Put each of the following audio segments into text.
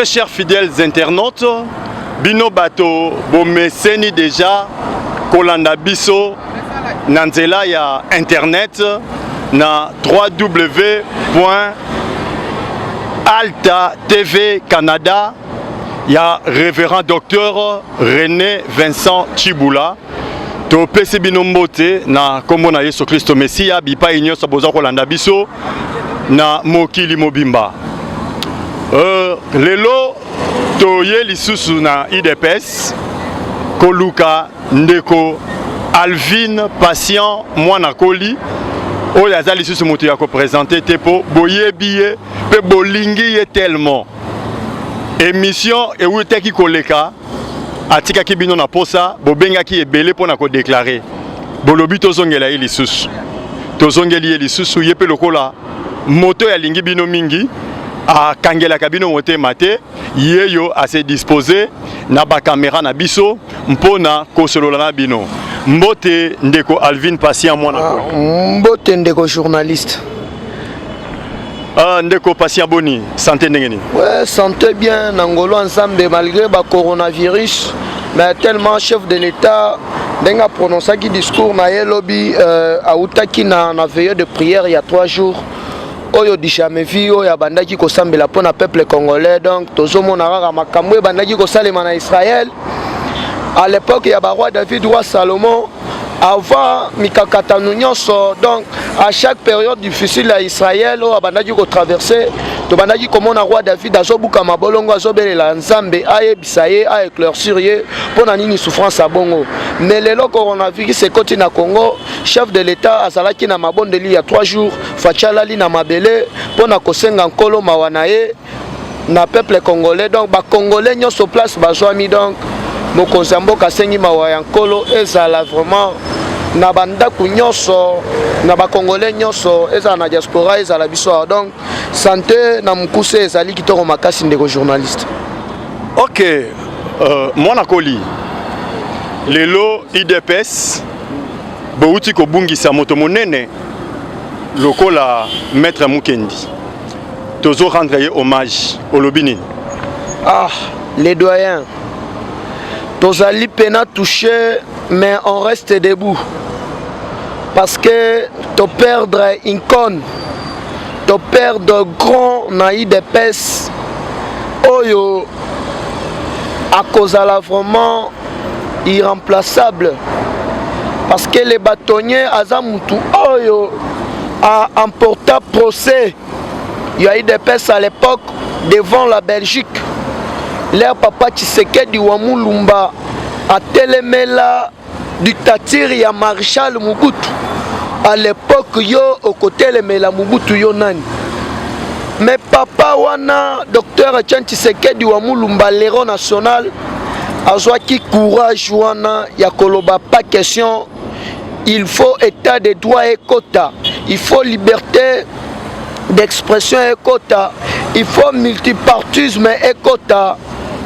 Très chers fidèles internautes, Bino Bato, Bomeseni déjà, Kolanda Biso, Nanzela ya internet, na www.alta TV Canada, ya révérend docteur René Vincent Chiboula. To pesi bino mbote na kombo na Yesu Kristo Mesia bipa inyo saboza kolanda biso na mokili mobimba. Lelo toye lisusu na IDPS koluka ndeko Alvin Patient mwana koli oyo aza lisusu moto ya ko présenter te po boyebiye pe bolingi ye tellement émission ewuteki koleka atika ki bino na posa bobenga ki ebele pona ko déclarer bolobi tozongela ye lisusu tozongeli ye lisusu yepe lokola moto ya lingi bino mingi a kangela kabino mote mate yeyo a se disposer na ba caméra na biso mpona kosolola na bino mbote ndeko Alvin Patient mwana mbote ndeko journaliste. Ndeko Patient boni santé ndengeni. Ouais, santé bien nangolo ensemble malgré ba coronavirus mais tellement chef de l'état denga prononcé qui discours na yelobi a utaki na veillée de prière il y a 3 jours. Oyo dishame vi oyo bandaki ko sambela pona peuple congolais donc tozomona rara makambo bandaki ko salema na Israël. À l'époque il y a ba roi David roi Salomon avant mikakatanu nyonso donc à chaque période difficile à Israël oyo bandaki ko traverser to bandaki komona roi David azobuka mabolongo azobelela nzambe ayebisa ye a éclaircir ye pona nini souffrance a bongo mais lelo coronavirus ekoti na Congo chef de l'état azalaki na mabondeli il y a 3 jours fachalali na mabele pona kosenga nkolo mawana ye na peuple congolais donc ba congolais nyonso place bazwami donc mokonzi mboka sengi mawa ya nkolo ezala vraiment na bandaku nyonso na ba congolais nyonso ezala na diaspora ezala biso donc santé na mukuse ezali kitoko makasi ndeko journaliste. OK, mwana koli lelo IDPS bouti ko bungisa moto monene lokola maître Mukendi tozo rendre hommage au lobini. Ah, les doyens tozali pena touché mais on reste debout parce que to perdre une conne to perdre grand na IDPS oyo à cause la vraiment irremplaçable parce que les bâtonniers azamutu oyo a emporté procès il y a IDPS à l'époque devant la Belgique. Leur papa Tshisekedi wa Mulumba a telemela dictature ya Marshal Mobutu. À l'époque yo au côté lemela Mobutu yo nani. Mais papa wana docteur Tshisekedi wa Mulumba l'héros national azwa ki courage wana ya koloba pas question il faut état de droit et quota. Il faut liberté d'expression et quota. Il faut multipartisme et quota.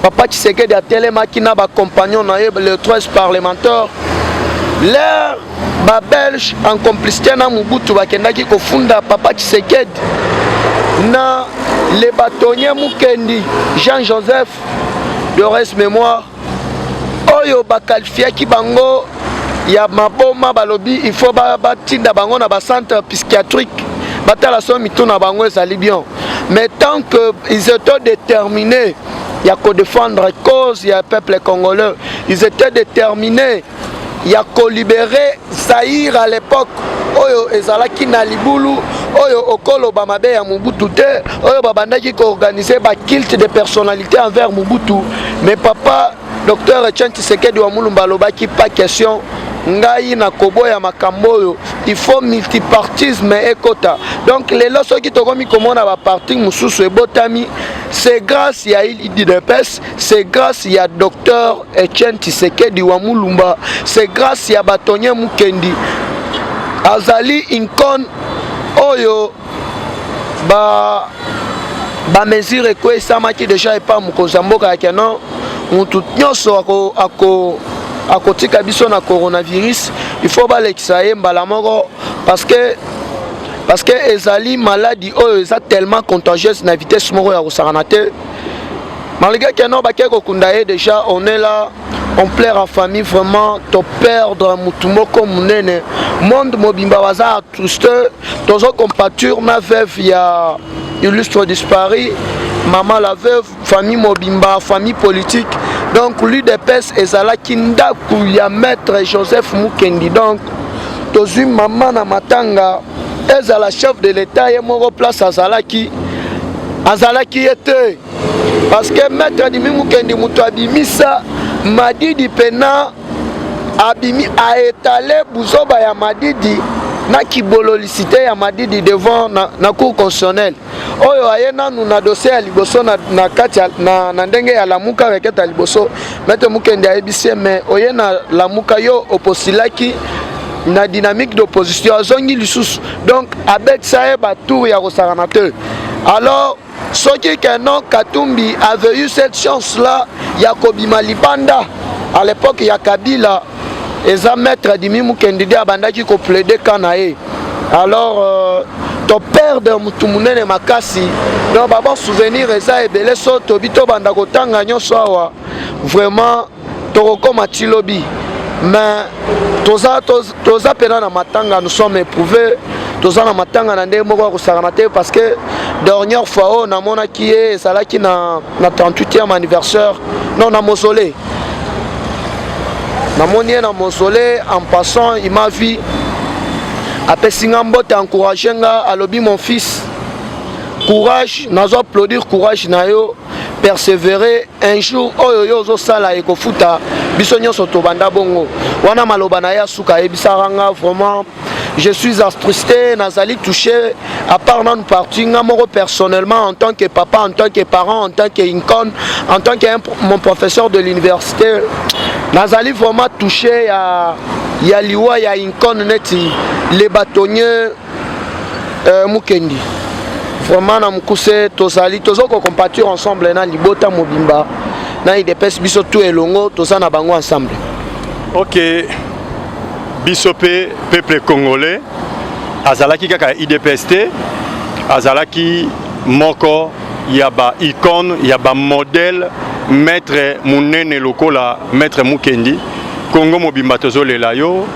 Papa Tshisekedi a télémaki na ba compagnon na le 13 parlementaire. L'air ba belge en complicité na Mobutu bakendaki ko funda Papa Tshisekedi na les bâtonniers Mukendi Jean-Joseph de reste mémoire oyo ba qualifié ki bango ya maboma balobi il faut ba tinda bango na ba centre psychiatrique batala so mituna bango ezali bien mais tant que ils étaient déterminés il y a qu'à défendre cause, il y a un peuple congolais. Ils étaient déterminés. Il y a qu'à libérer Zaïre à l'époque. Oyo ezalaki na libulu, oyo okolo bamabe ya Mobutu te, oyo babandaki ko organiser ba culte de personnalité envers Mobutu. Mais papa docteur Tshisekedi wa Mulumba lobaki pas question. Ngai na koboya makambo il faut multipartisme et quota. Donc les lois qui tokomi komona ba parti mususu e botami c'est grâce à IDPS, c'est grâce à docteur Etienne Tshisekedi wa Mulumba, c'est grâce à Batonye Mukendi. Azali Inkon oyo ba mesure ko esamaki déjà pas mukozamboka kenan mutu nyonso à côté kabiso na coronavirus il faut balekisa ye mbala moko parce que ezali maladie oyo eza tellement contagieuse na vitesse moko ya kosakanate Malgré que non, déjà, on est là, on plaire à famille vraiment, te perdre mutumo comme nene. Monde mobimba waza triste, tozo compature ma veuve ya illustre disparu, maman la veuve, famille mobimba, famille politique. Donc l'UDPS ezala kindaku ya maître Joseph Mukendi. Donc tozu maman na matanga, ezala chef de l'état et mon place azalaki était. Parce que maître Dimi Mukendi mutu abimisa Madidi pena abimi a étalé buzoba ya Madidi na kibololicité ya Madidi devant na cour constitutionnelle. Oyo ayena nous na dossier ya liboso na kati na ndenge ya lamuka reketa liboso maître Mukendi ayebisi mais oyena lamuka yo oposilaki na dynamique d'opposition zongi lisusu. Donc avec ça e ba tour ya rosaranateur. Alors ceux qui non Katumbi avait eu cette chance là, Yakobi Malibanda à l'époque il y a Kabila et ça maître Dimi Mukendi abanda qui ko plaider kanae. Alors to perdre mutumunene makasi donc baba souvenir eza ebele so to bito banda kotanga nyonso awa vraiment to kokoma tilobi mais toza pena na matanga nous sommes éprouvés toza na matanga na ndenge moko kosakana te parce que dernière fois on a mona qui est salaki na 38e anniversaire non na mausolée na moni na mausolée en passant il m'a vu après Singambote encouragé nga alobi mon fils courage nazo applaudir courage na yo persévérer un jour oyo yo zo sala ekofuta biso nyonso to banda bongo wana maloba na ya suka ebisaranga vraiment je suis attristé nazali touché à part non parti nga moko personnellement en tant que papa en tant que parent en tant que incon en tant que mon professeur de l'université nazali vraiment touché ya liwa ya incon neti les bâtonniers Mukendi vraiment na mukuse tozali tozoko compatir ensemble na libota mobimba na IDPS biso tout elongo toza na bango ensemble. OK. Bisope peuple congolais azalaki kaka IDPS te azalaki moko yaba icône yaba modèle maître munene lokola maître Mukendi Congo mobimba tozolela yo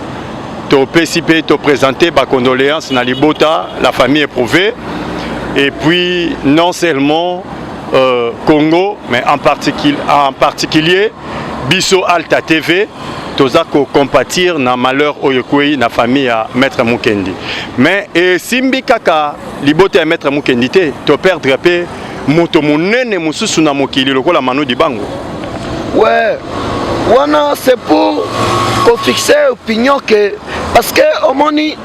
to PCP to présenter ba condoléances na libota la famille éprouvée et puis non seulement Congo mais en particulier biso Alta TV toza ko compatir na malheur oyokwei na famille à maître Mukendi mais et simbi kaka libota ya maître Mukendi te to perdre pe moto munene mususu na mokili lokola Manu Dibango. Ouais wana c'est pour fixer opinion que parce que omoni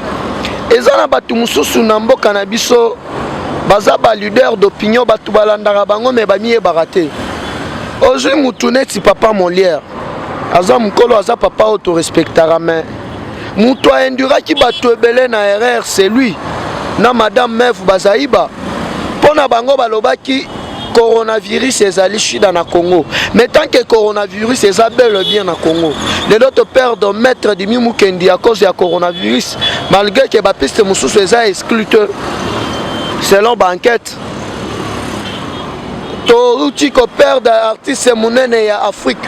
ezana batu mususu na mboka na biso baza ba leader d'opinion batu balandaka bango mais bamiye barate ozui mutu neti papa Molière aza mukolo aza papa auto respectara mais mutu aenduraki batu ebele na erreur c'est lui na madame Mev Bazaïba pona bango balobaki coronavirus ezali shida na Congo mais tant que coronavirus eza bel et bien na Congo les autres perdent maître Dimi Mukendi à cause ya coronavirus malgré que ba piste mususu eza exclue selon banquette to uti ko perdre artiste munene ya Afrique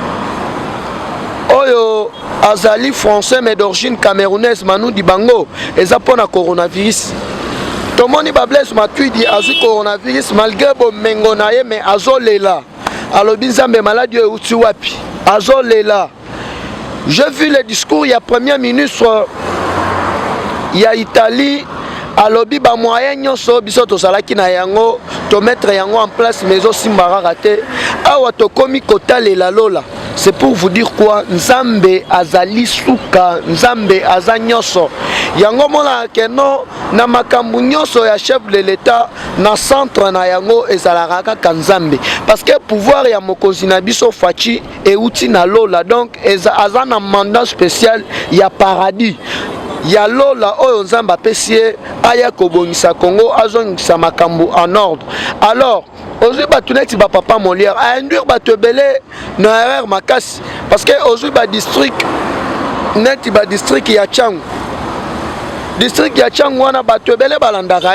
oyo azali français mais d'origine camerounaise Manu Dibango eza pona coronavirus. Tomoni Bables Matuidi azu coronavirus malgré bomengo na ye mais azolela alobi nzambe maladie euti wapi azolela. J'ai vu le discours ya premier ministre ya Italie alobi ba moyen nyonso biso tosalaki na yango to mettre yango en place mais aussi mbaraka awa to komi kotalela lola. C'est pour vous dire quoi nzambe azali suka nzambe azanyoso yango mona keno na makambu nyonso ya chef de l'état na centre na yango ezalaka kaka nzambe parce que pouvoir ya mokonzi na biso faci euti na lola donc aza na mandat spécial ya paradis ya lola oyo nzambe apesi aya kobongisa Congo azongisa makambu en ordre. Alors aujourd'hui batu neti ba papa Molière a induire batu ebele na erreur makasi parce que aujourd'hui ba district neti ba district ya Changu district ya Changu wana batu ebele balandaka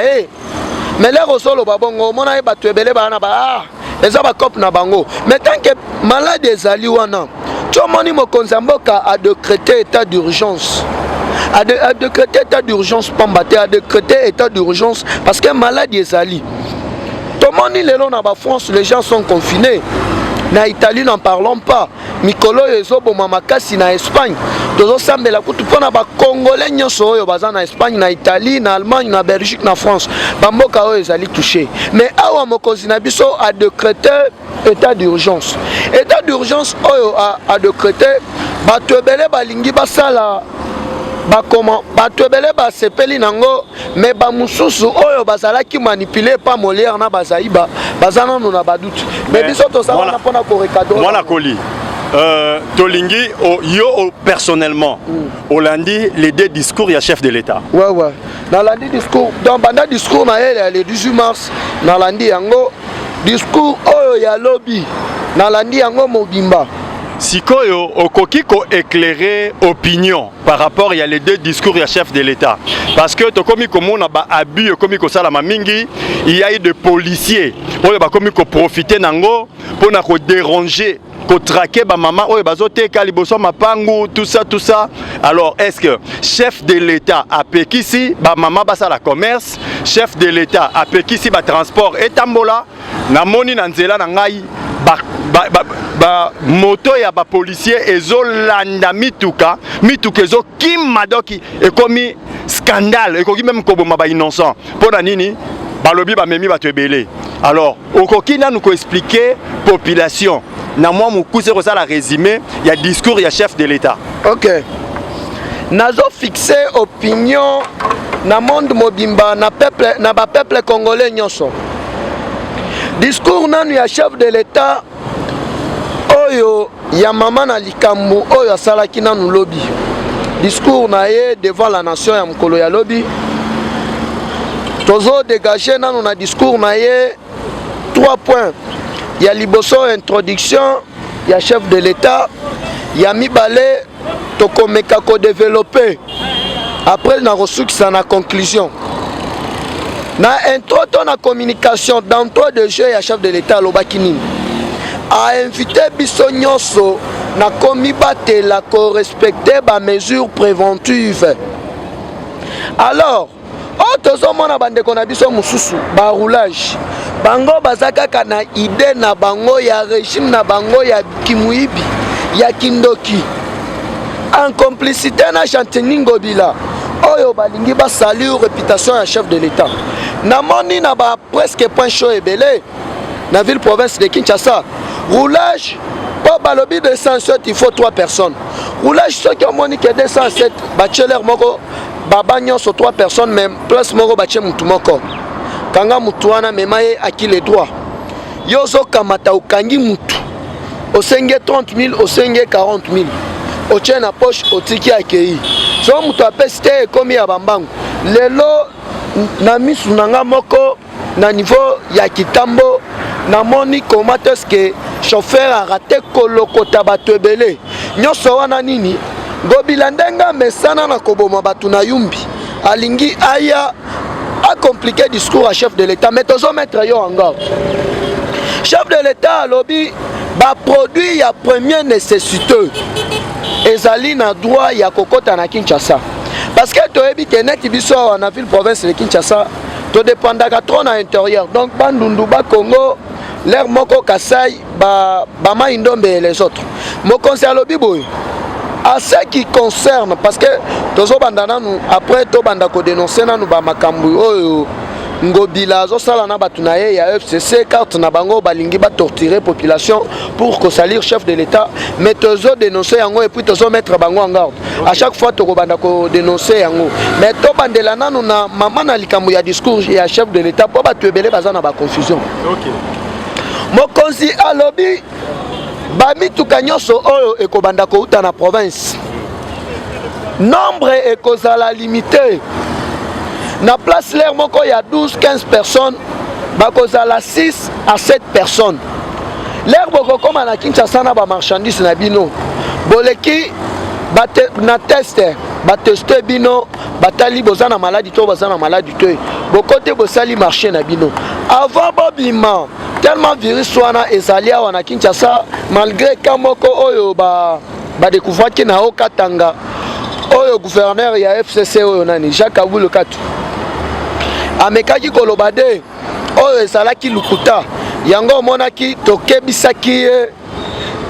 mais les rosolo babongo mona batu ebele bana ba eza ba cop na bango. Mais tant que malade ezali wana, tout moni mokonzi mboka a décrété état d'urgence. A décrété état d'urgence pambate, a décrété état d'urgence parce que malade ezali. Tout moni lelo na ba France, les gens sont confinés. Na Italie n'en parlons pas. Mikolo ezobo mamakasi na Espagne. Tozo sambela kutu pona ba Congolais nyoso oyo baza na Espagne, na Italie, na Allemagne, na Belgique, na France. Bamboka oyo ezali touché. Mais awa mokonzi na biso a décrété état d'urgence. État d'urgence oyo a décrété bato ebele balingi basala bakoma bato ebele basepeli nango, mais bamususu oyo bazalaki manipuler pa Molière na bazaiba bazana na badoute. Mais biso to ça na pona ko recadrer. Mwana Koli. Tolingi yo personnellement Hollandi les deux discours ya chef de l'État. Ouais. Dans lundi discours, dans banda discours na elle le 18 mars, na lundi yango discours oyo ya lobby, na lundi yango mobimba. Sikoyo okoki ko éclairer opinion par rapport à les deux discours ya chef de l'État, parce que to komi komona ba abus komi ko sala mingi, il y a eu des policiers oyo ba komi ko profiter nango pour na ko déranger ko traquer ba maman oyo bazote kaliboso mapangu tout ça. Alors est-ce que chef de l'État a pekisi ba maman basa la commerce, chef de l'État a pekisi ba transport et tambola na moni na nzela na ngai ba moto ya ba policier ezolanda mituka ezo kimadoki ekomi scandale ekoki même koboma ba innocent pona nini balobi ba memi bato ebele. Alors okoki na nous ko expliquer population na moi mukuse ko sala résumé ya discours ya chef de l'État. OK. Nazo fixer opinion na monde mobimba na peuple na ba peuple congolais nyonso. Discours nanu ya chef de l'État oyo ya mama na likambo oyo asalaki nanu lobby. Discours na ye devant la nation ya mkolo ya lobby. Tozo dégager nanu na discours na ye 3 points. Ya liboso introduction ya chef de l'État, ya mibale tokomeka ko développer. Après na resukisa na conclusion. Na intro to na communication d'entrée de jeu ya chef de l'État lobaki nini. A invité biso nyonso na komi batela ko respecter ba mesures préventives. Alors, tozo mona bandeko na biso mususu ba roulage. Bango bazaka na idée na bango ya régime na bango ya kimuibi ya kindoki. En complicité na Chantini Ngobila. Oyo balingi ba saluer réputation ya chef de l'État. Na moni na ba presque point chaud ebele na ville province de Kinshasa. Roulage, pas balobi 207, il faut 3 personnes. Roulage, ceux qui ont moni que 207, bachelor moko, babanyon sur 3 personnes, même place moko bachelor moutumoko. Kanga moutuana memaye aki les droits. Yozo kamata ukangi moutu. Osenge 30 000, osenge 40 000. Oche na poche, otiki akei. So moutu apeste komi ya bambangu. Lelo, na misu nanga moko, na niveau ya kitambo, na moni komates que chauffeur a raté kolokota bato ebele nyonso wana nini Ngobila ndenga mesana na koboma bato na yumbi alingi aya a compliqué discours à chef de l'État mais tozo mettre yo en garde. Chef de l'État alobi ba produit ya première nécessité ezali na droit ya kokota na Kinshasa parce que toyebi kenet biso na ville province de Kinshasa to dépendaka trop na intérieur donc bandundu ba Congo l'air moko Kasai ba maindombe et les autres mokonzi alobi boy à ce qui concerne parce que tozo bandana nous après to banda ko dénoncer nanu ba makambu oyo Ngobila zo sala na batu na ye ya FCC carte na bango balingi ba torturer population pour que salir chef de l'État mais tozo dénoncer yango et puis tozo mettre bango en garde à chaque fois to ko banda ko dénoncer yango mais to bandela nanu na mama na likambu ya discours ya chef de l'État po batu ebele bazana ba confusion. OK. Mokonzi alobi bamituka nyonso oyo ekobanda kouta na province nombre ekozala limité na place l'air moko ya 12-15 personnes bakozala 6 à 7 personnes l'air bokokoma na Kinshasa na ba marchandise na bino boleki na teste bateste bino batali bozana maladie to bazana maladie to bokote bosali marché na bino avant bobima tellement virus wana ezalia wana Kinshasa malgré kamoko oyo ba découvert ki na Okatanga oyo gouverneur ya FCC oyo nani Jacques Aboul Katu amekaki kolobade oyo ezalaki lukuta yango monaki tokebisaki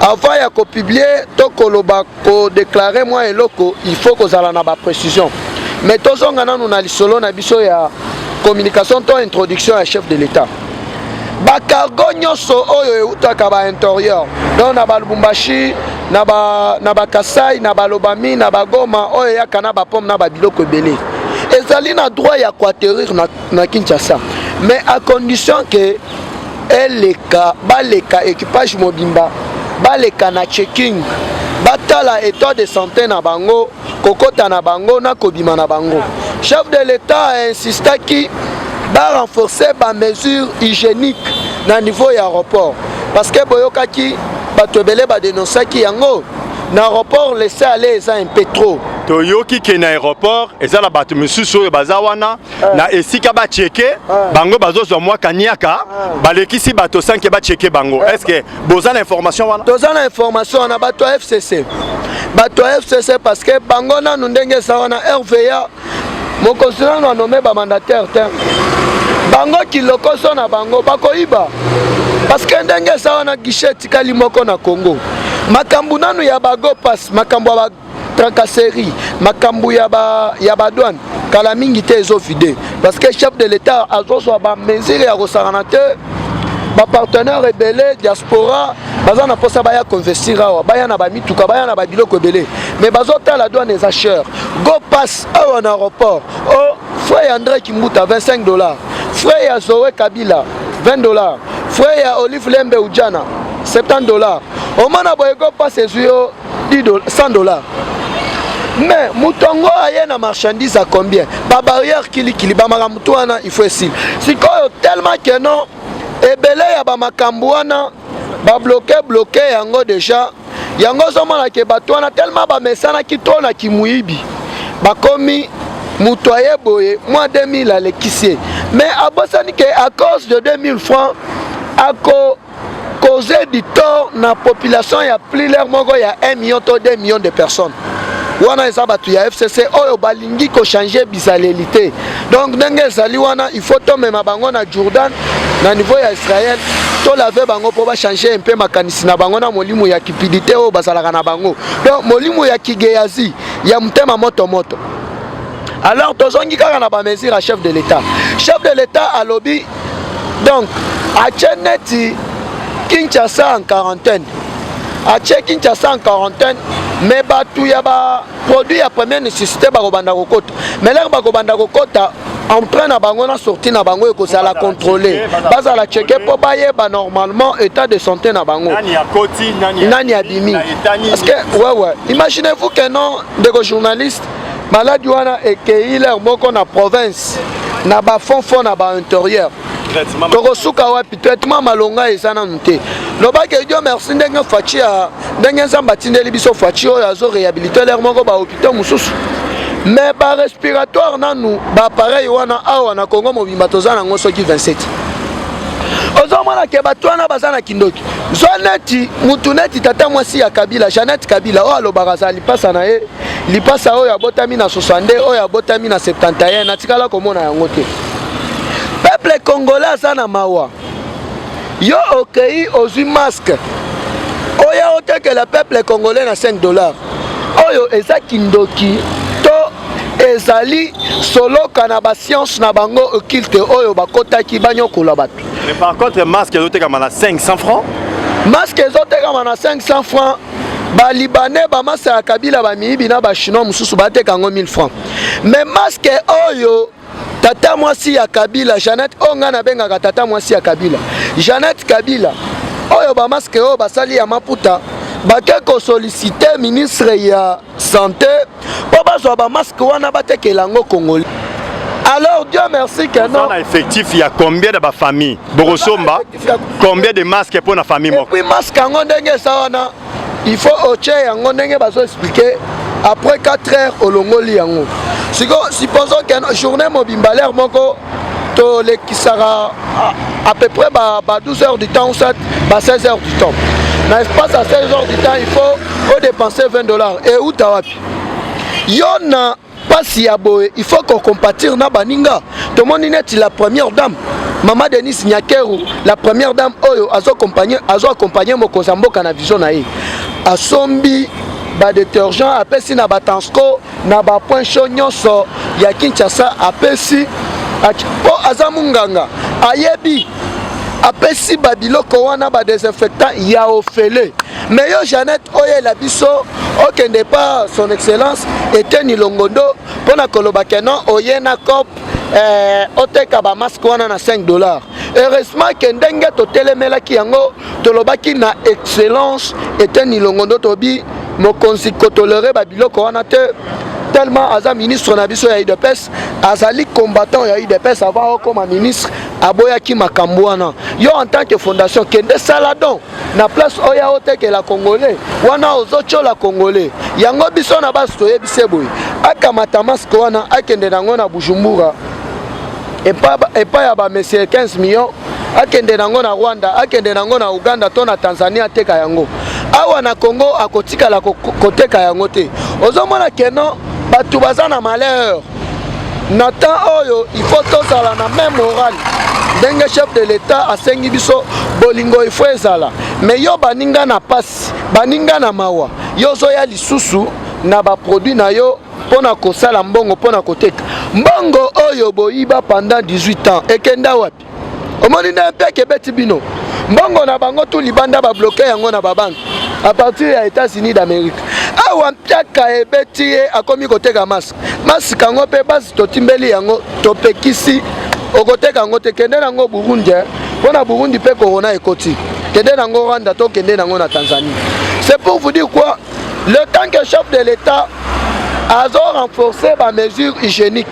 avant ya ko publier to koloba ko déclarer moi eloko il faut que zala na ba précision mais tozonga nanu na lisolo na biso ya communication to introduction ya chef de l'état ba cargo nyoso oyo eutaka ba intérieur donc na ba Lubumbashi na ba Kasai na ba Lobami na ba Goma oyo yaka na ba pomme na ba biloko ebele ezali na droit ya atterrir na Kinshasa mais à condition que baleka équipage mobimba baleka na checking batala état de santé na bango kokota na bango na kobima na bango chef de l'état a insisté qui va renforcer ba mesures hygiéniques na niveau ya aéroport parce que boyokaki batobele ba dénoncer ki yango na aéroport laisser aller ça un peu trop toyoki ke na aéroport ezala bato misusu oyo bazawana na esika ba checker bango bazozwa mwa kaniaka balekisi bato 5 ba checker bango est-ce que boza l'information wana toza na information na bato FCC parce que bango na ndenge sa wana RVA mon consulat a nommé ba mandataire bango kilokoso na bango bakoiba parce que ndenge sa wana guichet tikali moko na Congo makambu nanu ya bago pass makambu ya tracasserie makambu ya ba douane kala mingi te ezo vide parce que chef de l'état azoso ba mesure ya kosarana te ba partenaire ebele diaspora baza na posa baya investir awa baya na ba mituka baya na ba biloko ebele mais bazota la douane eza cher go pass awa na aéroport oh frère André Kimbuta $25 frère Zoé Kabila $20 frère Olive Lembe Ujana $70 au mana boye go pass ezuyo $100 mais mutongo aye na marchandise à combien ba barrière kili ba makamutu wana il faut essayer sikoyo tellement que non ebele ya ba makambu wana ba bloqué yango déjà yango zomona ke bato wana tellement ba mesana ki tona ki muibi bakomi mutoye boye moins 2000 alekisi mais abosani ke à cause de 2000 francs ako causer du tort na population ya plus l'air moko ya 1 million to 2 millions de personnes wana eza batu ya FCC oyo balingi ko changer bizalelité donc ndenge ezali wana il faut to mema bango na Jordan na niveau ya Israël to lave bango po ba changer un peu makanisi na bango na molimo ya kipidité oyo bazalaka na bango donc molimo ya kigeyazi ya mutema moto alors tozongi kaka na ba mesure à chef de l'état a lobby donc a cheneti Kinshasa en quarantaine mais batu ya ba produit ya première nécessité bakobanda kokota mais là bakobanda kokota entrée na bango na sortie na bango ekozala contrôler bazala checker po bayeba normalement état de santé na bango nani abimi parce que ouais imaginez-vous que non de journaliste malade wana ekei leur moko na province na ba fond na ba intérieur tokosuka wapi traitement malonga eza nanu te lobaki Dieu merci ndenge faci ya ndenge nzambe atindeli biso faci oyo azo réhabiliter leur moko ba hôpital mosusu mais ba respiratoire nanu ba appareil wana awa na Congo mobimba toza nango soki 27 ozomona ke bato wana baza na kindoki zoneti mutu neti tata mwasi ya Kabila Jeannette Kabila oyo alobaka za lipasa na ye lipasa oyo abotami na 62 oyo abotami na 71 natikala komona yango te peuple congolais aza na mawa yo okei ozwi masque oya otekela peuple congolais na $5 oyo eza kindoki to ezali soloka na ba science na bango occulte oyo bakotaki banyokola bato mais par contre masque ezotekama na 500 francs masque ezotekama na 500 francs ba libanais ba masa ya Kabila ba miibi na ba chinois mususu bateka ngo 1000 francs mais masque oyo tata mwasi ya Kabila Jeannette onga na bengaka tata mwasi ya Kabila Jeannette Kabila oyo ba masque oyo basali ya Maputa bakeko solliciter ministre ya santé po bazwa ba masque wana batekela ngo Congolais. Alors Dieu merci que non. On a effectif il y a combien de ba famille Borosomba combien de masques pour la famille moi. Et puis masque ngo ndenge sa wana il faut oche yango ndenge bazo expliquer après 4 heures au longoli yango. Supposons que journée mobimba l'air moko qui sera à peu près 12 heures du temps ou 16 heures du temps. Dans l'espace à 16 heures du temps, il faut dépenser $20. Et où tawapi? Yona pas si aboye, il faut qu'on compatir na baninga. Tout le monde est la première dame. Maman Denis Nyakeru, la première dame, oyo, azo accompagné mon Kozamboka na vision naïe. A sombi, ba détergent, apesi na batansko, na ba point chaud nyonso, ya Kinshasa, apesi, po azamunganga, ayebi, apesi babiloko wana ba désinfectant, ya ofele. Mais yo Jeannette oye la biso, okende pas son excellence, était ni longondo, pona kolobakeno, oye na kop, oteka ba masque wana na $5. Heureusement que ndenge to telemela ki yango tolobaki na excellence était ni longondo tobi mokonzi ko tolérer ba biloko wana te tellement aza ministre na biso ya UDPS azali combattant ya UDPS avant comme ministre aboyaki makambo wana yo en tant que fondation kende saladon na place oya oteke la congolais wana ozocho la congolais yango biso na basi toyebise boy akamata masque wana akende nango na Bujumbura et pas ya ba monsieur 15 millions akende nango na Rwanda akende nango na Uganda to na Tanzania teka yango awa na Congo akotika la koteka yango te ozomona keno batu baza na malheur na temps oyo il faut tozala na même moral ndenge chef de l'état asengi biso bolingo il faut ezala mais yo baninga na pasi baninga na mawa yo zoya lisusu na ba produit na yo pona kosala mbongo pona koteka mbongo oyo boyiba pendant 18 ans ekenda wapi omoni na mpeke beti bino mbongo na bango tout libanda ba bloquer yango na ba banque à partir des États-Unis d'Amérique awa mpiaka ebeti akomi koteka masque masque yango pe basi totimbeli yango topekisi okoteka yango te kende nango Burundi pona Burundi pe corona ekoti kende nango Rwanda to kende nango na Tanzanie. C'est pour vous dire quoi, le temps que chef de l'État azo renforcer ba mesures hygiéniques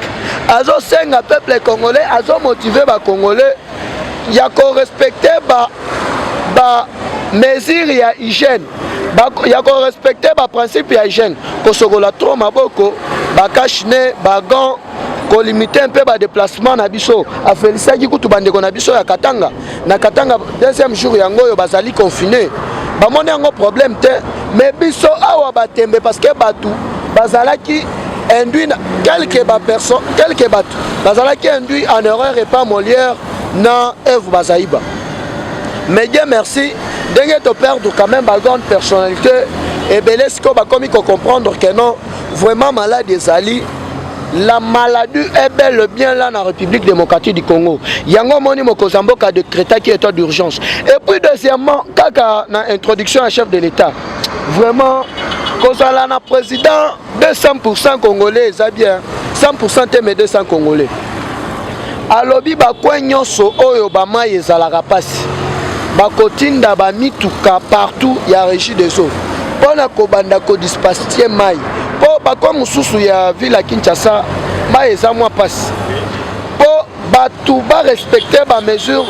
azo senga peuple congolais azo motiver ba congolais ya ko respecter ba mesures ya hygiène ya ko respecter ba principe ya hygiène ko sokola trop maboko ba cache-nez ba gants ko limiter un peu ba déplacement na biso a féliciter kutu bandeko na biso ya Katanga na Katanga deuxième jour yango yo bazali confiné ba moni yango problème te mais biso awa batembe parce que batu bazalaki induit quelques personnes quelques batu bazalaki induit en erreur et pas Molière na Eve Bazaïba. Mais Dieu merci, dès que tu perds quand même la grande personnalité, et bien est-ce qu'on va comprendre que non, vraiment malade des alliés, la maladie est bel et bien là dans la République démocratique du Congo. Il y a un moni Mokozambo qui a décrété qu'il est état d'urgence. Et puis deuxièmement, quand on a introduction à chef de l'État, vraiment, quand on a un président de 100% congolais, c'est bien, 100% mais 200 congolais. Alobi bakwe nyonso oyo bamayi ezalaka pasi bakotinda bamituka partout ya régie des eaux pona kobanda kodispacie mai po bakwa mususu ya ville ya Kinshasa mai eza mwa pasi po batu barespecte bamesure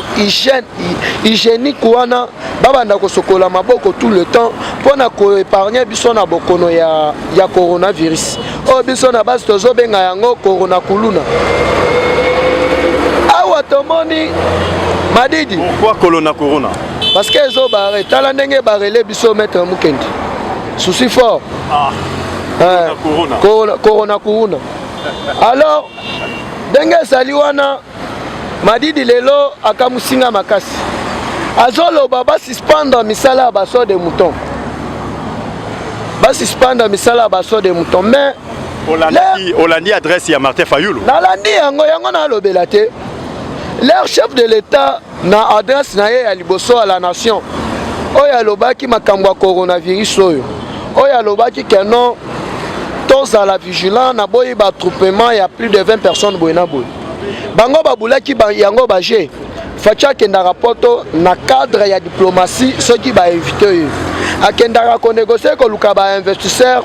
hygiénique wana babanda kosokola maboko tout le temps pona koépargne biso na bokono ya coronavirus oyo biso na basi tozobenga yango corona kuluna. Tomoni Madidi. Pourquoi Corona? Parce que les autres barrés, tala ndenge barrelé biso mettre mukendi. Souci fort. Ah. Corona. Alors, ndenge saliwana Madidi lelo akamusinga makasi. Azolo baba suspendre misala baso de mouton. Ba suspendre misala baso de mouton mais Olandi adresse ya Martin Fayulu. Nalandi yango na lobelate. Leur chef de l'État na adresse na ye ya liboso à la nation oyo alobaki makambo ya coronavirus oyo alobaki que non tozala vigilant na boyi batroupement ya plus de 20 personnes boye na boye bango babulaki yango baje faci akendaka poto na cadre ya diplomatie soki bainvite oyo akendaka konégocier koluka bainvestisseur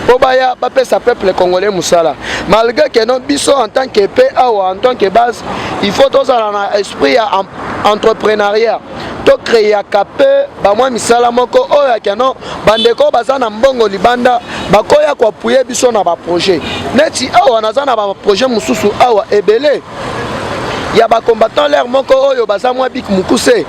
po baya bapesa peuple congolais musala malgré que non biso en tant que paix en tant que base il faut tozala na esprit ya entrepreneuriat to créer capé ba mwa misala moko oyo que non bandeko baza na mbongo libanda bakoya ko appuyer biso na ba projet neti awa naza na ba projet mususu awa ebele il y a ba combattant l'air moko oyo baza mwa bik mukuse.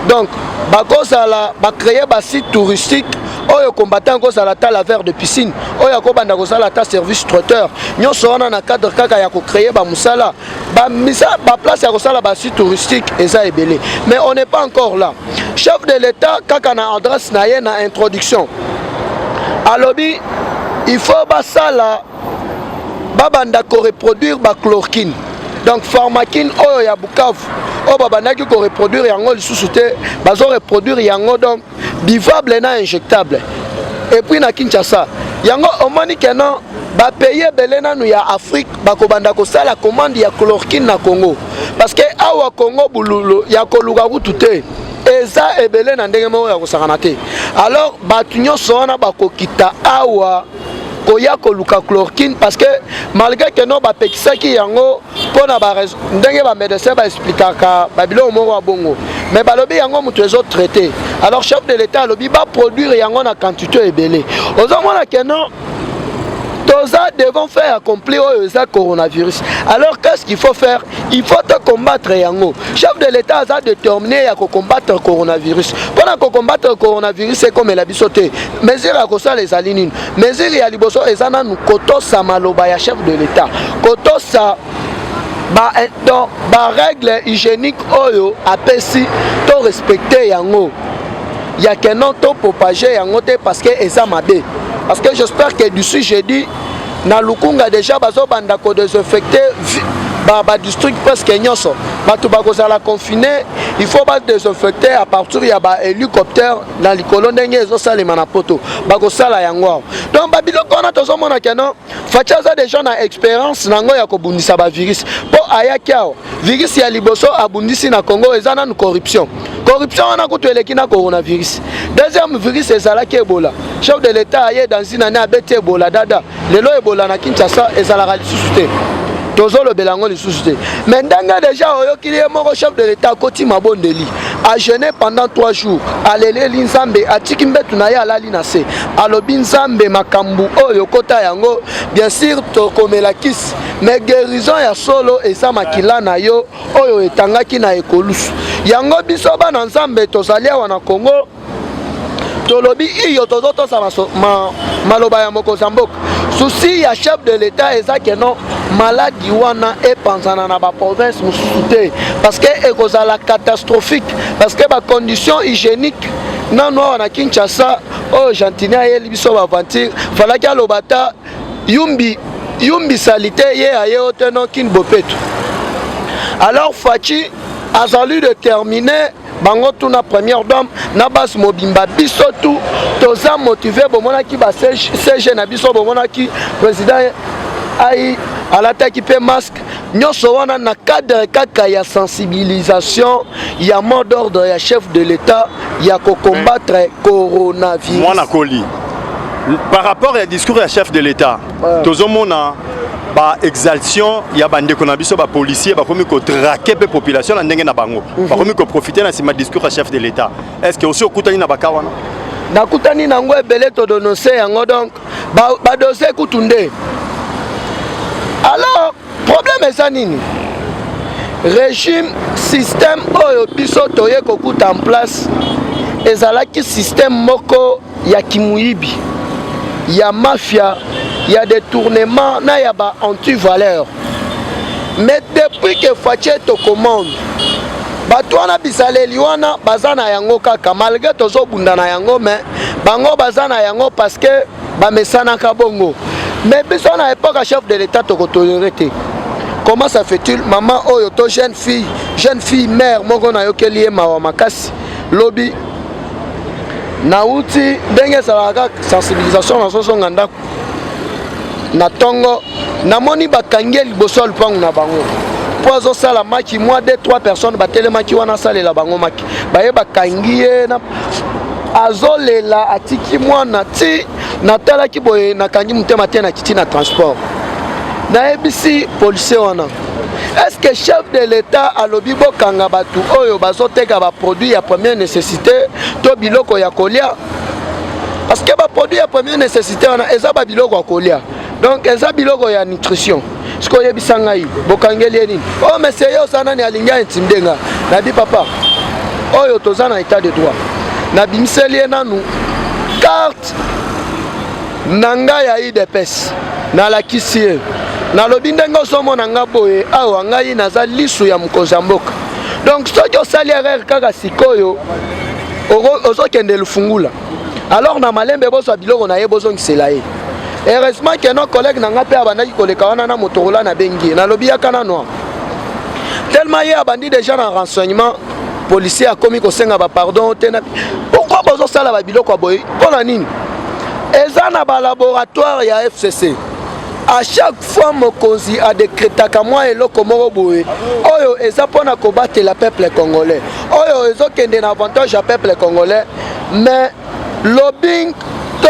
Donc bakozala ba créer ba site touristique oyo combattant kozala ta la verre de piscine oyo kobanda kozala ta service traiteur nyonso wana na cadre kaka ya ko créer ba musala ba place ya kozala ba site touristique eza ebele. Mais on n'est pas encore là. Chef de l'État kaka na adresse na ye na introduction alobi il faut basala babanda ko reproduire ba chloroquine. Donc pharmaquine oyo ya Bukavu o babandaki ko reproduire yango lisusu te bazo reproduire yango donc buvable na injectable. Et puis na Kinshasa yango omoni keno ba payer belé nanu ya Afrique bakobanda ko sala commande ya chloroquine na Congo parce que awa Congo bululu ya koluka kutute eza ebele na ndenge mo ya kosakana te. Alors batu nyonso wana bakokita awa koya koluka chloroquine parce que malgré que non bapekisaki yango pona ba ndenge ba médecin ba expliquaka babilo moko wa bongo mais balobi yango mutu ezo traité. Alors chef de l'État lobi ba produire yango na quantité ebele ozomona que non toza devons faire accomplir le coronavirus. Alors qu'est-ce qu'il faut faire? Il faut combattre yango. Chef de l'État a déterminé à combattre le coronavirus. Pendant combattre le coronavirus, c'est comme la bisoté. Mesure à cause les alinines. Mesure à liboso et ça nous koto sa maloba ya chef de l'État. Koto sa ba règle hygiénique oyo apesi to respecter yango. Il y a que non to propager yango te parce que eza mabe. Parce que j'espère que d'ici jeudi, na Lukunga déjà bazo banda ko désinfecter ba district presque nyonso. Batu bakozala confiné, il faut ba désinfecter à partir ya ba hélicoptère dans les colonnes ndenge ezo salema na poto. Bakosala yango. Donc babilo kona tozo mona keno fachaza déjà na expérience nango ya kobundisa ba virus. Po ayakiao virus ya liboso abundisi na Congo ezana na corruption. Corruption on a coûté le coronavirus. Deuxième virus c'est ça qui est Ebola. Chef de l'État a dans une année à bête Ebola dada. Le lo Ebola na Kinshasa et ça la ressuscité. Tozo le belango le suscité. Mais ndanga déjà oyo qui est mort chef de l'État Koti Mabondeli a jeûné pendant 3 jours. Alele linzambe a tikimbe tunaya ala linase. Alobi nzambe makambu oyo kota yango bien sûr to komela kis. Mais guérison ya solo et ça makila na yo oyo etangaki na ekolusu. Yango biso bana nzambe tozalia wana Congo tolobi iyo tozoto sa maloba ya Mokozamboka. Souci ya chef de l'État eza que non maladie wana e panzana na ba province musuté parce que ekozala catastrophique parce que ba conditions hygiéniques nano wana Kinshasa o Jantinia yeli biso ba aventure falaki alobata yumbi salité ye aye oteno kin bopetu. Alors Fachi a salué de terminer bango tuna première dame na bas mobimba biso tout toza motivé bomona ki ba CG na biso bomona ki président ai alataki pe masque nyonso wana na cadre kaka ya sensibilisation ya mot d'ordre ya chef de l'État ya ko combattre coronavirus. Moi na koli par rapport au discours du chef de l'État tozomona ba exaltation ya bande ko na biso ba policier ba komi ko traquer pe population na ndenge na bango ba komi ko profiter na sima discours du chef de l'État. Est-ce que aussi okutani na bakawana na kutani nango ebele to dononcer yango donc ba dossier kutunde. Alors problème est nini? Régime système oyo biso toye ko kuta en place ezalaki système moko ya kimuibi ya mafia. Il y a des tournements, il y a des anti-valeurs. Mais depuis que Fachi te commande, Batouana Bisale Liwana, Bazana Yango Kaka, malgré Tozo Bundana Yango, mais Bango Bazana Yango parce que Bamesana Kabongo. Mais besoin à l'époque, chef de l'État te toléré. Comment ça fait-il? Maman, oh, yoto jeune fille, mère, Mogona Yokeli, Mawamakasi, lobby. Nauti, Denge Saraka, sensibilisation dans son ganda. Na tongo na moni bakangi liboso lupangu na bango pozo sala maki moi 2-3 personnes batelema ki wana sala la bango maki baye bakangi na azolela atiki mwana ti natala ki boye nakangi mutema te na kiti na transport na ebisi policier wana. Est-ce que chef de l'État alobi bokanga batu oyo bazoteka ba produit ya première nécessité to biloko ya kolia? Parce que ba produit ya première nécessité wana eza ba biloko ya kolia. Donc eza biloko ya nutrition. Ce qu'on y a bisangai, bokangeli nini. Oh mais c'est yo sana ni alinga intimdenga. Nabi papa. Oh yo tozana état de droit. Nabi miseli nanu carte nanga ya IDPS na la kisie. Na lobi ndenga somo nanga boye awa ngai naza lisu ya mokonzi ya mboka. Donc soki osali erreur kaka sikoyo ozokende lufungula. Alors na malembe boso biloko na ye bozongisela ye. Heureusement que nos collègues n'ont pas abandonné les Motorola na bengi na lobby ya kanano. Tellement il y a bandit déjà dans renseignement policier a commis ko senga ba pardon tena. Pourquoi bozo sala ba biloko boy? Pona nini? Eza na ba laboratoire ya FCC. À chaque fois mokonzi a décrété ka moi eloko moko boy. Oyo eza pona ko battre le peuple congolais. Oyo ezo kende na avantage à peuple congolais mais lobbying to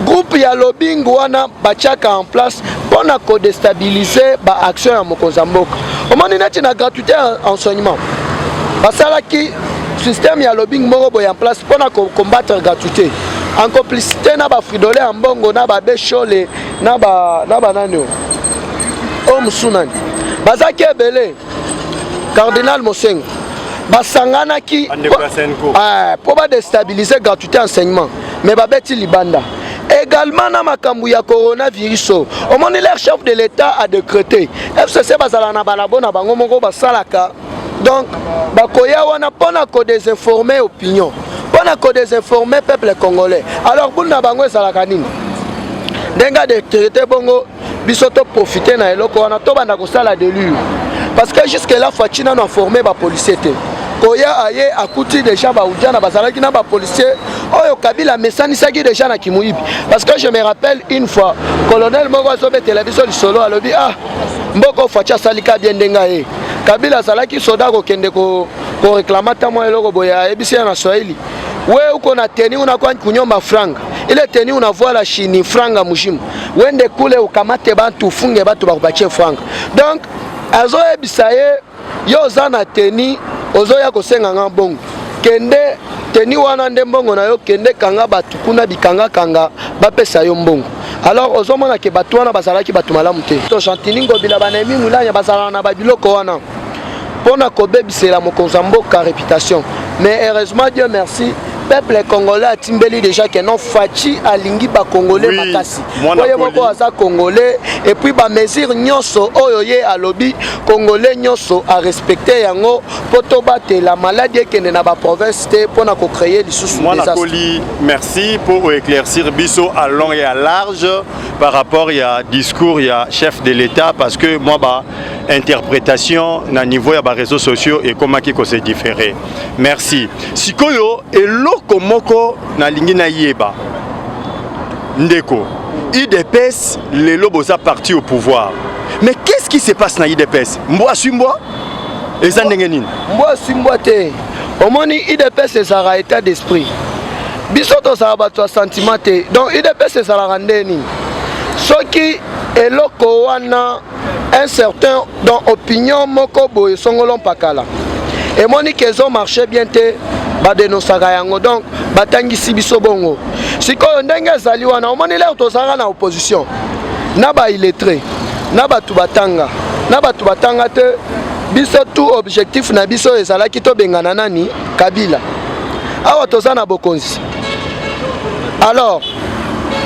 groupe ya lobbying wana bachaka en place pour na déstabiliser ba action ya mokonzamboka. Omoni neti na gratuité enseignement. Basala ki système ya lobbying moko boy en place pour na combattre gratuité. En complicité na ba fridolé en bongo na ba bechole na ba nanio. Om sunani. Bazaki ebele Cardinal Mosengo. Basangana ki pour ba déstabiliser gratuité enseignement. Mais babeti libanda. Également dans makambu ya coronavirus. Au moment où le chef de l'État a décrété FCC bazala na balabo na bango moko basalaka. Donc bakoya wana pona ko désinformer opinion. Pona ko désinformer peuple congolais. Alors buna bango ezalaka nini? Denga décrété bongo biso to profiter na eloko wana to banda ko sala délure. Parce que jusque là Fatina n'a formé ba policier té. Koya aye akuti déjà ba ujana bazalaki na ba policier oyo Kabila mesani saki déjà na kimuibi parce que je me rappelle une fois colonel moko zo betela biso lisolo alobi mboko facha salika bien denga e Kabila salaki soda ko kende ko réclamata mo eloko boya ebisi na Swahili we uko na teni una kwa kunyomba franga ile teni una voila chini franga mushimu wende kule ukamate bantu ufunge batu bakubache franga donc azo ebisaye yo zana teni ozo ya kosenga nga bongo kende teni wana nde mbongo na yo kende kanga batu kuna bikanga kanga bapesa yo mbongo alors ozo mona ke batu wana bazalaki batu malamu te to chantiningo bila banemi mulanya bazala na babiloko wana pona kobebisela mokonzamboka réputation mais heureusement Dieu merci peuple congolais a timbeli déjà que non fachi alingi ba congolais makasi oyo moko aza congolais et puis ba mesure nyonso oyo ye alobi congolais nyonso a respecter yango poto battre la maladie qui na ba province te pona ko créer lisusu Monakoli. Merci pour éclaircir biso à long et à large par rapport à discours ya chef de l'État parce que moi ba interprétation na niveau ya ba réseaux sociaux et comment qui ko se différer. Merci. Sikoyo et komoko na lingi na yeba ndeko IDPS les lobos a parti au pouvoir mais qu'est-ce qui se passe na IDPS mboa simboa eza ndenge nini mboa simboa te omoni IDPS ezara état d'esprit biso to sa bato sentiment te donc IDPS ezara ndeni soki eloko wana un certain dans opinion moko boye songolon pakala et moni kezo marché bien te ba dénonçaka yango donc batangisi biso bongo sikoyo ndenge ezali wana omoni leo tozalaka na opposition na ba illettré na batu batanga te biso tout objectif na biso ezalaki tobengana nani Kabila awa toza na bokonzi alors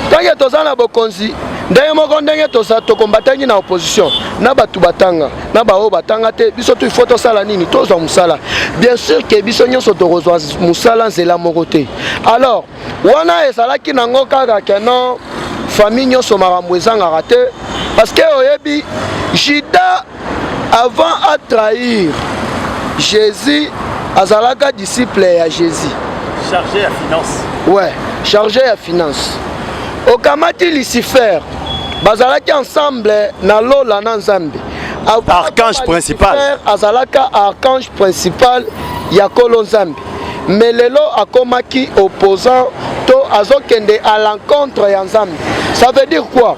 tange toza na bokonzi ndenge moko ndenge toza tokombatangi na opposition na batu batanga na bao batanga te biso tu faut tosala nini tozwa musala bien sûr que biso nyonso tokozwa musala nzela moko te alors wana ezalaki nango kaka ke non famille nyonso makambo ezangaka te parce que oyebi Judas avant à trahir Jésus azalaka disciple ya Jésus chargé à finance ouais chargé à finance okamati Lucifer bazalaki ensemble na lola na nzambe archange principal azalaka archange principal ya kolo nzambe mais lelo akomaki opposant to azokende à l'encontre ya nzambe ça veut dire quoi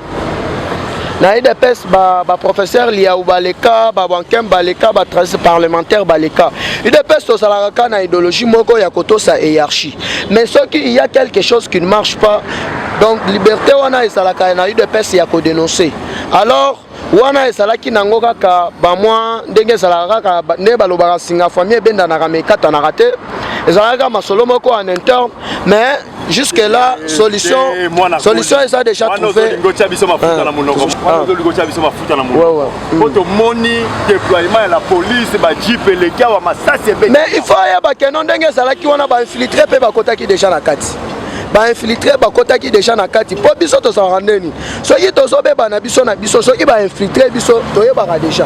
na IDPS ba professeur Liaou Baleka ba bankem Baleka ba trace parlementaire Baleka IDPS to salaka na idéologie moko ya koto sa hiérarchie mais ce qu'il y a quelque chose qui ne marche pas Donc liberté wana esalaka na UDPS ya ko dénoncer. Alors wana esalaki nango kaka ba mwa ndenge esalaka kaka ne balobaka singa famille benda na kamekata na raté. Esalaka masolo moko en interne, mais jusque là solution est ça déjà trouvé. Mais il faut y que non ndenge esalaki wana ba infiltrer pe ba kotaki déjà na kati. Ba infiltrer ba kotaki déjà na kati. Po biso to sa randeni. Soki to so be ba na biso soki ba infiltrer biso to yebaka déjà.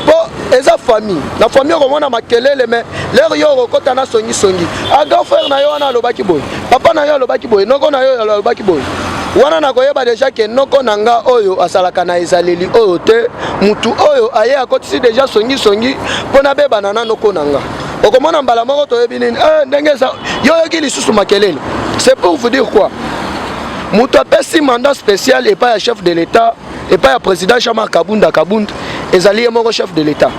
Po eza famille. La famille komona makelele mais leur yo rokota na songi. A grand frère na yo wana lobaki boy. Papa na yo lobaki boy. Noko na yo lobaki boy. Wana na koyeba déjà que noko nanga oyo asalaka na ezaleli oyo te mutu oyo aye akotisi déjà songi pona be banana noko nanga. Okomona mbala moko toyebi nini ndenge sa yo yoki lisusu makelele. C'est pour vous dire quoi? Mutu apesi mandat spécial et pas un chef de l'État et pas un président Jean-Marc Kabunda ezali mon chef de l'État.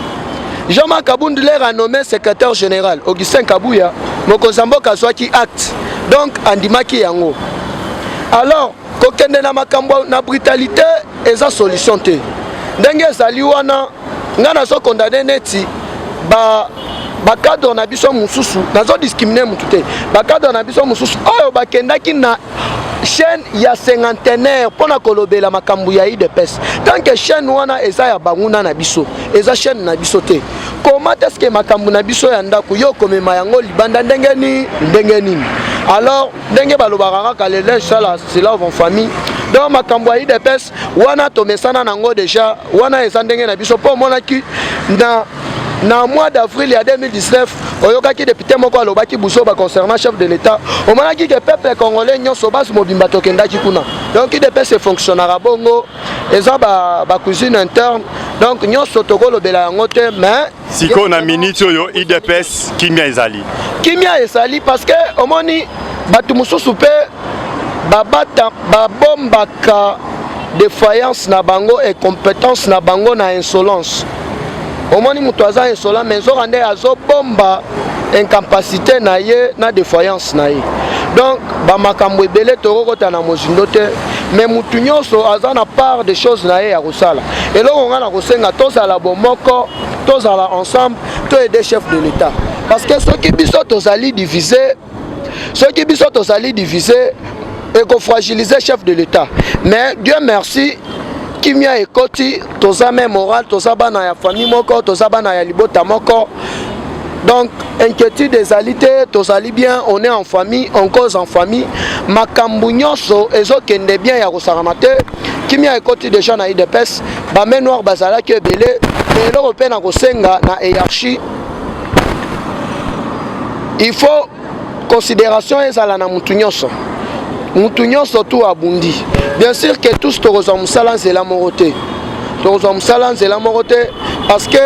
Jean-Marc Kabunda l'air a nommé secrétaire général Augustin Kabouya mokozambo kaswaki acte. Donc andimaki yango. Alors kokende na makambo na brutalité eza solution te. Ndenge ezali wana ngana so condamné neti ba cadre na biso mususu nazo discriminer mutu te. Ba cadre na biso mususu oyo bakendaki na chaîne ya cinquantenaire pona kolobela makambu ya UDPS. Tant que chaîne wana eza ya banguna na biso, eza chaîne na biso te. Comment est-ce que makambu na biso ya ndako yo komema yango libanda ndenge nini? Alors ndenge balobaka ka le linge sala c'est là en famille. Donc makambu ya UDPS wana to mesana nango déjà wana eza ndenge na biso po monaki na mois d'avril 2019 oyokaki député moko alobaki buso ba concernant chef de l'État omonaki que peuple congolais nyonso basi mobimba tokendaki kuna. Donc UDPS fonctionnera bongo eza ba cuisine interne donc nyonso tokolobela yango te mais siko na minute oyo UDPS kimia ezali parce que omoni batu mususu pe babombaka défaillance na bango et compétence na bango na insolence. Omoni mutu aza insolent mais nzokande azo bomba incapacité na ye na défaillance na ye. Donc ba makambo ebele tokokota na mozindo te mais mutu nyonso aza na part des choses na ye ya kosala. Eloko nga na kosenga tozala bomoko tozala ensemble to aider chef de l'État parce que soki biso tozali divisé et qu'on fragilise chef de l'État. Mais Dieu merci kimia ekoti toza même moral toza bana ya famille moko toza bana ya libota moko. Donc inquiétude des alités tozali bien on est en famille on cause en famille makambu nyonso ezokende bien ya kosakana te kimia ekoti déjà na UDPS ba main noir bazala ki ebele mais eloko pe na kosenga na hiérarchie il faut considération ezala na mutu nyonso tout abundi. Bien sûr que tous tokozwa musala nzela morote. Parce que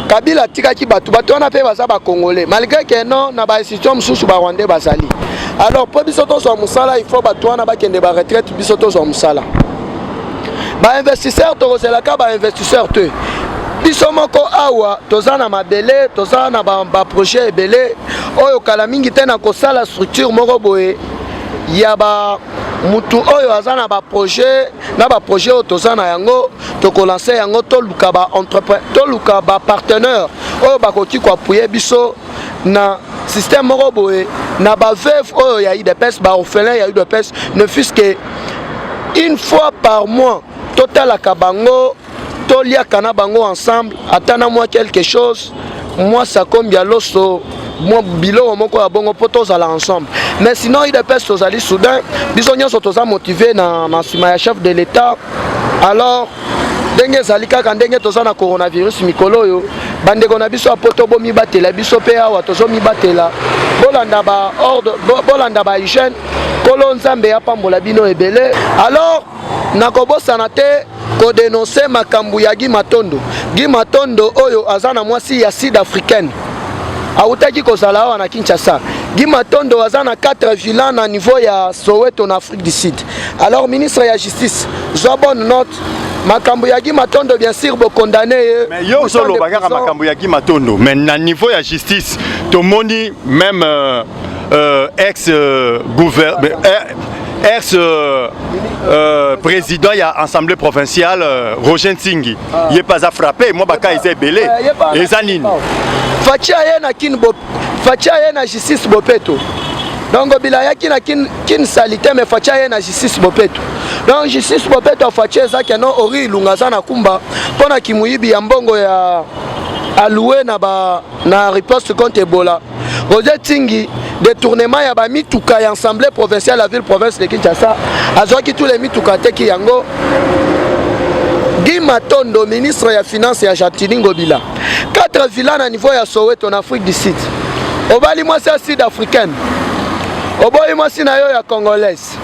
Kabila tikaki batu wana pe baza ba congolais malgré que non na ba institution mususu ba rwandais bazali. Alors pour biso tozwa musala il faut batu wana bakende ba retraite biso tozwa musala. Ba investisseur tokozela ka ba investisseur te. Biso moko awa toza na mabele toza na ba projet ebele oyo kala mingi te na kosala structure moko boye ya ba mutu oyo aza na ba projet oyo toza na yango tokolancer yango toluka ba entrepreneur toluka ba partenaire oyo bakoki ko appuyer biso na système moko boye na ba veuve oyo ya UDPS ba orphelin ya UDPS ne fût-ce que une fois par mois totalaka bango toliaka na bango ensemble atana moi quelque chose moi ça combien loso moi biloko moko ya bongo po tozala ensemble mais sinon UDPS tozali soudain biso nyonso toza motivé na nsima ya chef de l'État. Alors ndenge ezali kaka ndenge toza na coronavirus mikolo oyo bandeko na biso apoto bomibatela biso pe awa tozomibatela bolanda ba hygiène kolo nzambe apambola bino ebele. Alors nakobosana te kodénoncer makambu ya Guy Matondo oyo aza na mwasi ya sud-africaine autaki kozala awa na Kinshasa. Guy Matondo aza na 4 villas na niveau ya Soweto na Afrique du Sud. Alors ministre ya justice zwa bonne note makambu ya Guy Matondo bien sûr bo condamné mais yo solo bagaka makambu ya Guy Matondo mais na niveau ya justice to moni même ex président il y a assemblée provinciale Roger Nsingi il est pas à frapper moi baka il est belé et zanine fatia yena na justice bopeto donc bilaya kin salité mais fatia yena justice bopeto donc justice bopeto fatia za que non ori lunga sana kumba pona kimuyibi ya mbongo ya alloué na riposte contre Ebola Roger Nsingi détournement ya ba mituka ya assemblée provinciale la ville province de Kinshasa azwaki tous les mituka teki yango Guy Matondo ministre ya finance ya Jatini Ngobila 4 villas na niveau ya Soweto en Afrique du Sud obali moi c'est sud-africaine oboyi moi si na yo ya congolaise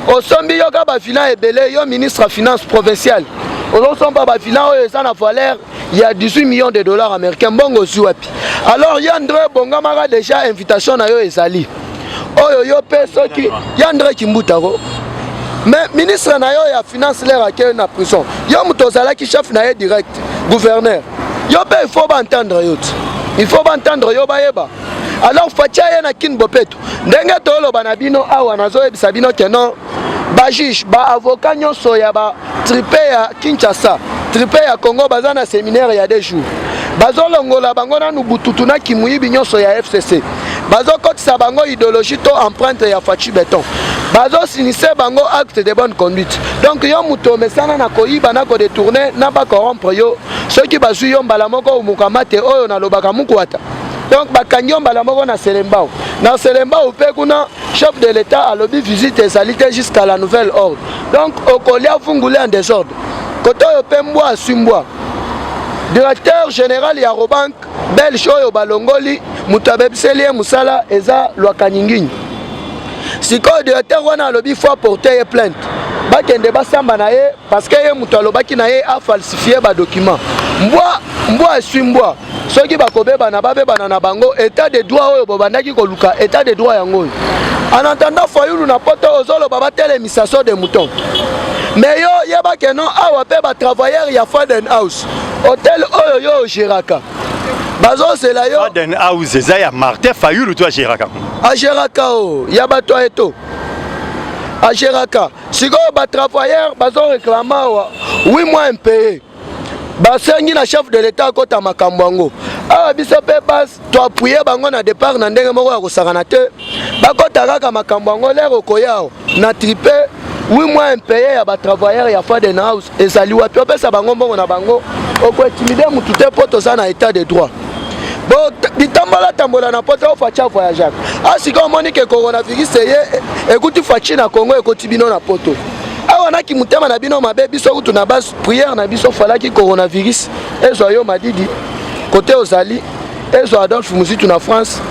osombi yo ka ba villa ebele yo ministre ya finance provinciale osomba ba villa oyo eza na valeur il y a 18 millions de dollars américains bongo zuapi alors Yandre Bongamara déjà invitation na yo ezali oyo yo pe soki Yandre Kimbutako mais ministre na yo ya finance l'air à na prison yo mutozala ki chef na yo direct gouverneur yo pe il faut entendre yo il faut entendre yo bayeba alors fatia ye na kin bopeto ndenge to lo banabino awa nazo ebisa bino ke non ba juge ba avocat nyonso ya ba tripe ya Kinshasa tripe ya Congo baza na séminaire ya 2 jours bazo longola bango na nubututu na kimuyibi nyonso ya FCC bazo kotisa bango idéologie to empreinte ya Fachi Beton bazo sinise bango acte de bonne conduite donc yo muto mesana na koyiba na ko détourner na ba corrompre yo ceux qui bazu yo mbala moko umukamate oyo na lobaka mukwata donc bakanyo mbala moko na Selembao pe kuna chef de l'état a lobby visite et salité jusqu'à la nouvelle ordre donc okolia fungule en désordre koto yo pe mbwa sumbwa directeur général ya Robank belge oyo balongoli mutabebiseli musala eza lwakanyingini siko directeur wana alobi faut porter plainte bakende basamba na ye parce que ye muto alobaki na ye a falsifier ba document mbwa sumbwa soki bakobeba na babeba na bango état de droit oyo bobandaki koluka état de droit yango en attendant Fayulu na poto ozolo baba télémisation de mouton mais yo yeba que non awa pe ba travailleur ya Faden House hôtel oyo yo Géraka bazo c'est là yo Faden House eza ya Martin Fayulu toi Géraka a Géraka o ya bato eto a Géraka siko ba travailleur bazo réclamer 8 mois impayé basengi na chef de l'état kota makambo yango awa biso pe base to appuyer bango na départ na ndenge moko ya kosakana te bakota kaka makambo yango lero koyao na tripe 8 mois impayé ya ba travailleur ya Faden House ezali wapi opesa bango mbongo na bango oko intimider mutu te poto za na état de droit bo ditambola na poto facha voyageur asiko moni ke coronavirus ye ekuti fachi na Congo ekoti bino na poto awa na ki mutema na bino mabe biso kutu na base prière na biso falaki coronavirus ezo yo madidi côté ozali ezo Adolphe Muzitu na France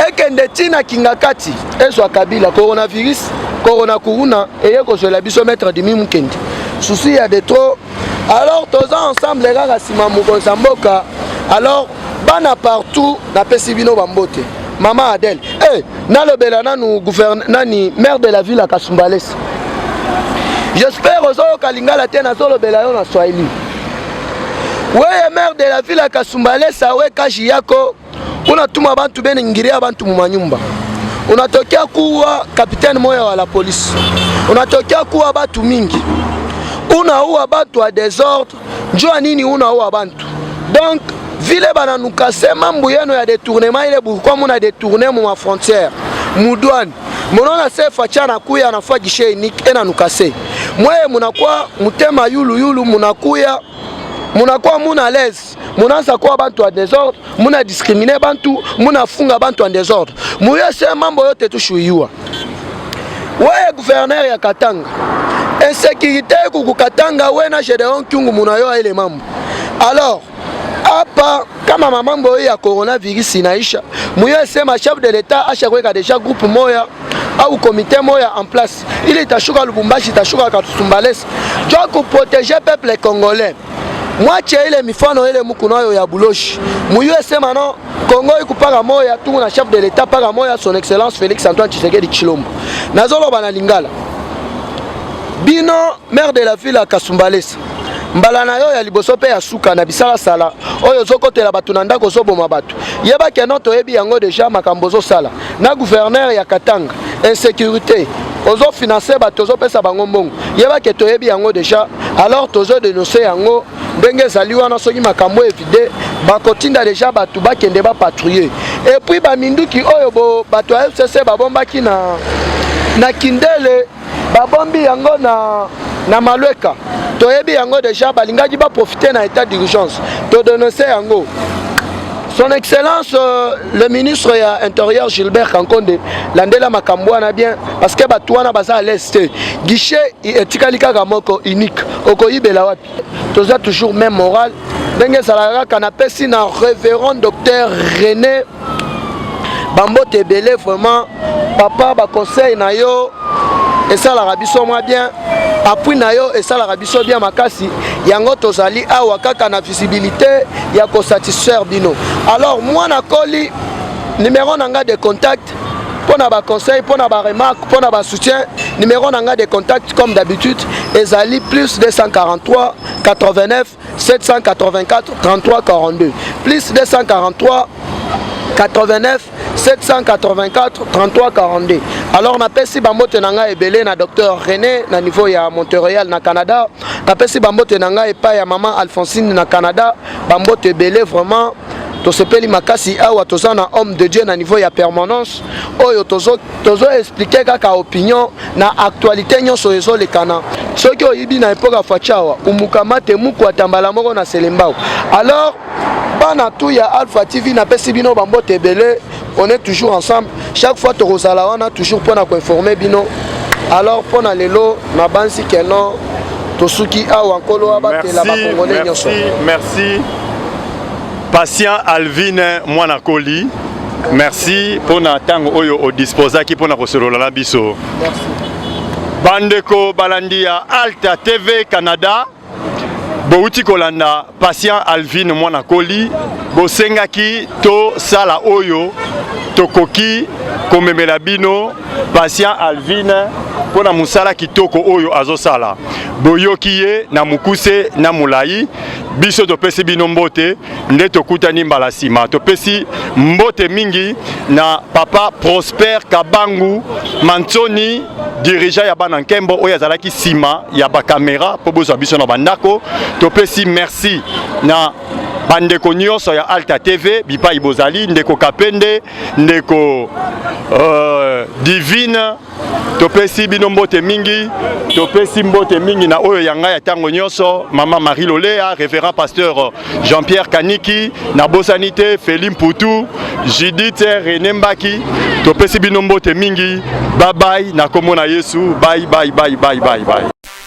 ekende tina kingakati ezo Kabila coronavirus corona kuruna eye kozela biso maître Dimi Mukendi souci ya de trop alors tous ensemble les gars sima mukoza mboka alors bana partout na pesibino bambote maman Adèle nalobela nanu gouverneur nani maire de la ville à Kasumbalesa j'espère ozo kalingala te na zolobela yo na Swahili weye maire de la ville à Kasumbalesa we kaji yako unatuma bantu bene ngiria bantu mu manyumba unatokea kuwa capitaine moya wa la police unatokea kuwa batu mingi unaua bantu a désordre njua nini unaua bantu donc vile bananukase mambo yenu ya détournement ile pourquoi muna détourner mu frontière mu douane monona se facha na kuya na fagishe unique ena nukase mwe munakuwa mutema yulu munakuya munakuwa muna l'aise munanza kwa bantu a désordre muna discriminer bantu muna funga bantu en désordre muye se mambo yote tushuyua weye gouverneur ya Katanga insécurité kukukatanga wena Gédéon Kyungu munayo ile mambo alors apa kama mambo ya coronavirus inaisha muye sema chef de l'état ashakweka déjà groupe moya au comité moya en place ili itashuka Lubumbashi itashuka Kasumbalesa doit pour protéger peuple congolais mwache ile mifano ile mukunayo ya buloshi muye sema non Congo ikupaka moya tu na chef de l'état paka moya son excellence Félix Antoine Tshisekedi Tshilombo nazolo bana lingala bino maire de la ville à Kasumbalesa mbala na yo ya liboso pe ya suka na bisala sala oyo zokotela batu na ndako zoboma batu yeba ke noto yebi yango déjà makambo zo sala na gouverneur ya Katanga insécurité ozo financer ba tozo pesa bango mbongo yeba ke toyebi yango déjà alors tozo dénoncer yango ndenge ezali wana soki makambo evide bakotinda déjà bato bakende ba patrouiller et puis ba minduki oyo bato ya FCC babombaki na Kindele babombi yango na Malweka toyebi yango déjà balingaki ba profiter na état d'urgence to dénoncer yango. Son Excellence le ministre intérieur Gilbert Kankonde landela makambo na bien parce que batouana baza à l'est guichet etikalika kamoko unique okoyibela wapi toza toujours même moral ndenge salaka kanapé si na révérend docteur René Bambote Belé vraiment papa ba conseil na yo et ça la rabiso moi bien appui na yo et ça la rabiso bien makasi yango tozali awa kaka na visibilité ya ko satisfaire bino. Alors moi na koli numéro nanga de contact pour na ba conseil pour na ba remarque pour na ba soutien numéro nanga de contact comme d'habitude ezali plus 243 89 784 33 42 plus 243 89 784 33 42. Alors na pesi bambote nanga ebele na docteur René na niveau ya Montréal na Canada, na pesi bambote nanga epa ya maman Alphonsine na Canada, bambote ebele vraiment to sepeli makasi awa toza na homme de Dieu na niveau ya permanence oyo tozo expliquer kaka opinion na actualité nyonso ezo lekana soki oyibi na epoka fachawa umukamate muku atambala moko na selembao. Alors bana tout ya Alpha TV na pesi bino bambote ebele on est toujours ensemble chaque fois to rozala wana toujours pour na ko informer bino. Alors pour na lelo na bansi keno to suki awa nkolo abatela ba congolais nyonso. Merci Patient Alvin Mwanakoli, merci pour na tango oyo o disposa ki pour na kosolola na biso. Merci. Bandeko balandia Alta TV Canada. Bouti kolanda Patient Alvin Mwanakoli, bosengaki to sala oyo tokoki komemela bino Patient Alvin pona musala kitoko oyo azosala. Boyoki ye na mukuse na mulai biso topesi bino mbote nde tokutani mbala sima topesi mbote mingi na papa Prosper Kabangu Mantoni dirigeant ya bana nkembo oyo azalaki sima ya ba caméra po bozo biso na bandako topesi merci na bandeko nyonso ya Alta TV bipa ibozali ndeko Kapende ndeko Divine topesi bino mbote mingi topesi mbote mingi na oyo yanga ya tango nyonso mama Marie Lolea révérend pasteur Jean-Pierre Kaniki na Bosanité Félim Poutou Judith René Mbaki topesi bino mbote mingi bye bye na komona Yesu bye bye bye bye bye bye.